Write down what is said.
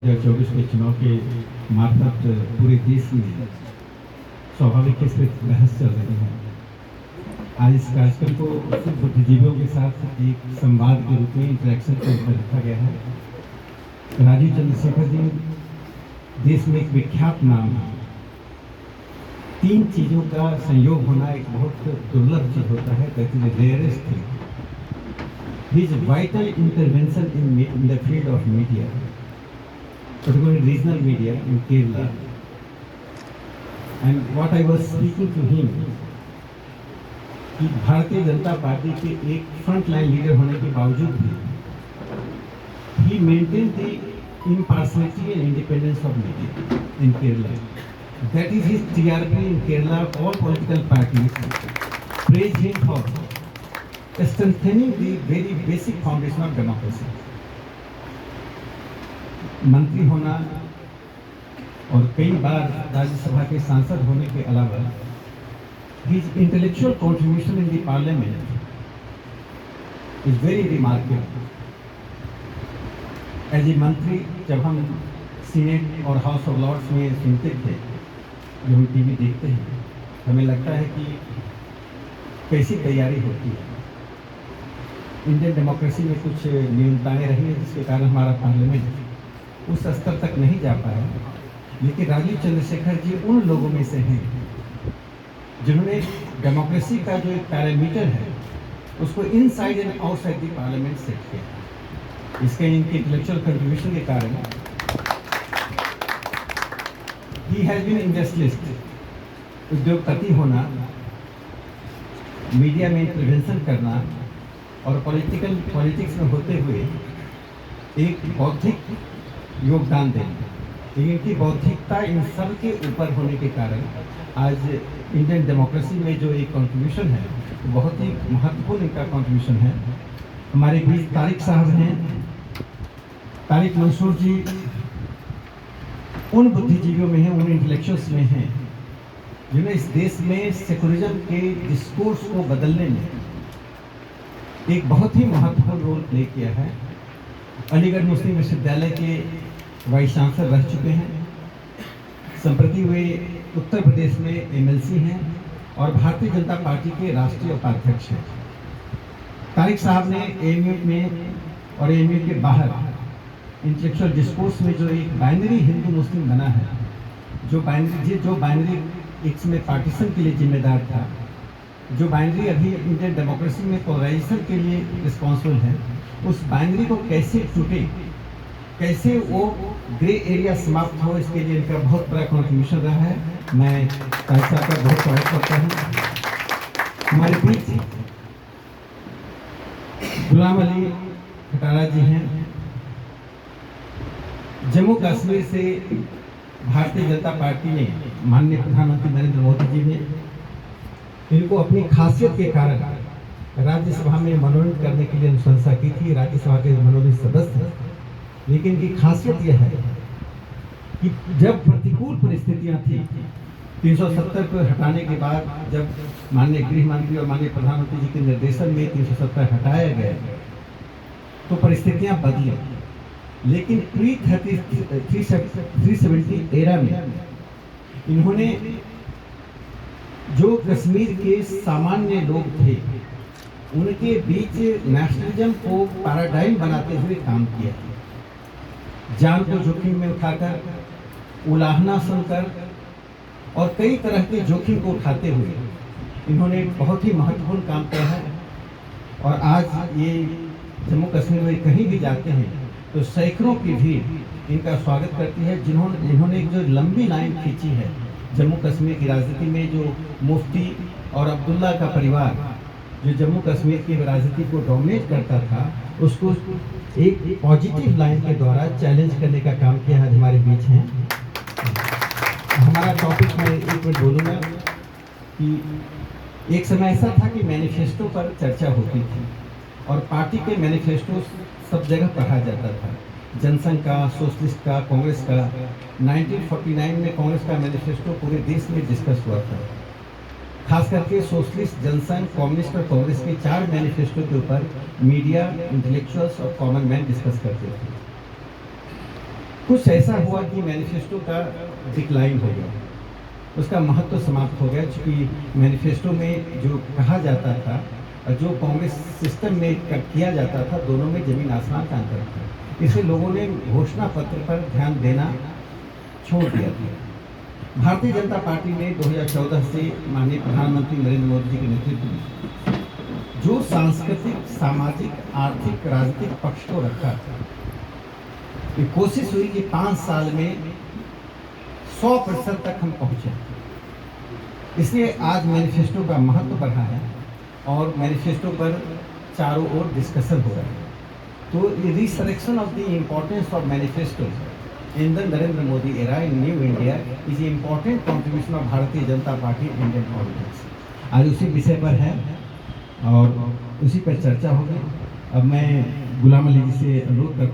2024 के चुनाव के मार्फत पूरे देश में स्वाभाविक से बहस चल रही है। आज इस कार्यक्रम को सिर्फ बुद्धिजीवियों के साथ एक संवाद के रूप में इंटरेक्शन के रूप में रखा गया है। राजीव चंद्रशेखर जी देश में एक विख्यात नाम है। 3 चीज़ों का संयोग होना एक बहुत दुर्लभ चीज होता है, that is rarest thing. His vital intervention in the field of media, particularly regional media in Kerala. And what I was speaking to him, कि भारतीय जनता पार्टी के एक फ्रंट लाइन लीडर होने के बावजूद भी he maintained the impartiality and independence of media in Kerala. That is his TRP in Kerala. All political parties praise him for strengthening the very basic foundation of democracy. मंत्री होना और कई बार राज्यसभा के सांसद होने के अलावा his intellectual contribution in the parliament is very remarkable. As a मंत्री जब हम सीनेट और हाउस ऑफ लॉर्ड्स में सुनते थे, जो हम टीवी देखते हैं, हमें लगता है कि कैसी तैयारी होती है। इंडियन डेमोक्रेसी में कुछ न्यूनताएं रही हैं जिसके कारण हमारा पार्लियामेंट उस स्तर तक नहीं जा पाया। लेकिन राजीव चंद्रशेखर जी उन लोगों में से हैं जिन्होंने डेमोक्रेसी का जो एक पैरामीटर है उसको inside and outside the parliament set किया। इसके इनके इंटेलेक्चुअल कंट्रीब्यूशन के कारण ही हैज बीन इंडस्ट्रियलिस्ट। उद्योगपति होना, मीडिया में इंटरवेंशन करना और पॉलिटिक्स में होते हुए एक बौद्धिक योगदान देना, लेकिन इनकी बौद्धिकता इन सब के ऊपर होने के कारण आज इंडियन डेमोक्रेसी में जो एक कंट्रीब्यूशन है वो बहुत ही महत्वपूर्ण इनका कंट्रीब्यूशन है। हमारे बीच तारिक साहब हैं। तारिक मंसूर जी उन बुद्धिजीवियों में हैं, उन इंटेलेक्चुअल्स में हैं जिन्होंने इस देश में सेकुलरिज्म के डिस्कोर्स को बदलने में एक बहुत ही महत्वपूर्ण रोल प्ले किया है। अलीगढ़ मुस्लिम विश्वविद्यालय के वाइस चांसलर रह चुके हैं। संप्रति वे उत्तर प्रदेश में एमएलसी हैं और भारतीय जनता पार्टी के राष्ट्रीय उपाध्यक्ष हैं। तारिक साहब ने एएमयू में और एएमयू के बाहर इंटेलेक्चुअल डिस्कोर्स में जो एक बाइनरी हिंदू मुस्लिम बना है, जो बाइनरी एक समय पार्टीशन के लिए जिम्मेदार था, जो बाइनरी अभी इंडियन डेमोक्रेसी में पोलराइजेशन के लिए रिस्पॉन्सिबल है, उस बाइनरी को कैसे टूटे, कैसे वो ग्रे एरिया समाप्त हो, इसके लिए इनका बहुत बड़ा कॉन्ट्रीब्यूशन रहा है। मैं तारिक साहब का बहुत स्वागत करता हूँ। हमारे बीच गुलाम अली खटारा जी हैं। जम्मू कश्मीर से भारतीय जनता पार्टी ने, माननीय प्रधानमंत्री नरेंद्र मोदी जी ने इनको अपनी खासियत के कारण राज्यसभा में मनोनीत करने के लिए अनुशंसा की थी। राज्यसभा के मनोनीत सदस्य, लेकिन इनकी खासियत यह है कि जब प्रतिकूल परिस्थितियां थी, 370 को हटाने के बाद जब माननीय गृह मंत्री और माननीय प्रधानमंत्री जी के निर्देशन में 370 हटाया गया तो परिस्थितियां बदली। लेकिन प्री 370 एरा में इन्होंने जो कश्मीर के सामान्य लोग थे उनके बीच नेशनलिज्म को पैराडाइम बनाते हुए काम किया। जान को जोखिम में उठाकर, उलाहना सुनकर और कई तरह के जोखिम को उठाते हुए इन्होंने बहुत ही महत्वपूर्ण काम किया है। और आज ये जम्मू कश्मीर में कहीं भी जाते हैं तो सैकड़ों की भीड़ इनका स्वागत करती है, जिन्होंने एक जो लंबी लाइन खींची है जम्मू कश्मीर की राजनीति में। जो मुफ्ती और अब्दुल्ला का परिवार जो जम्मू कश्मीर की राजनीति को डोमिनेट करता था, उसको एक पॉजिटिव लाइन के द्वारा चैलेंज करने का काम किया आज हमारे बीच हैं। हमारा टॉपिक मैं एक मिनट बोलूँगा कि एक समय ऐसा था कि मैनिफेस्टो पर चर्चा होती थी और पार्टी के मैनिफेस्टो सब जगह पढ़ा जाता था, जनसंघ का, सोशलिस्ट का, कांग्रेस का। 1949 में कांग्रेस का मैनिफेस्टो पूरे देश में डिस्कस हुआ था। खास करके सोशलिस्ट, जनसंघ, कम्युनिस्ट और कांग्रेस के 4 मैनिफेस्टो के ऊपर मीडिया, इंटेलेक्चुअल्स और कॉमन मैन डिस्कस करते थे। कुछ ऐसा हुआ कि मैनिफेस्टो का डिक्लाइन हो गया, उसका महत्व समाप्त हो गया, क्योंकि मैनिफेस्टो में जो कहा जाता था और जो कांग्रेस सिस्टम में किया जाता था, दोनों में जमीन आसमान का अंतर था। इसलिए लोगों ने घोषणा पत्र पर ध्यान देना छोड़ दिया था। भारतीय जनता पार्टी ने 2014 से माननीय प्रधानमंत्री नरेंद्र मोदी जी के नेतृत्व में जो सांस्कृतिक, सामाजिक, आर्थिक, राजनीतिक पक्ष को रखा था, ये कोशिश हुई कि 5 साल में 100% तक हम पहुंचे। इसलिए आज मैनिफेस्टो का महत्व बढ़ा है और मैनिफेस्टो पर चारों ओर डिस्कशन हो रहा है। तो ये resurrection of the importance of manifesto in the Narendra Modi era in new India is important contribution of Bharatiya Janata party Indian politics. आज उसी विषय पर है और उसी पर चर्चा होगी। अब मैं गुलाम अली जी से अनुरोध करता हूँ।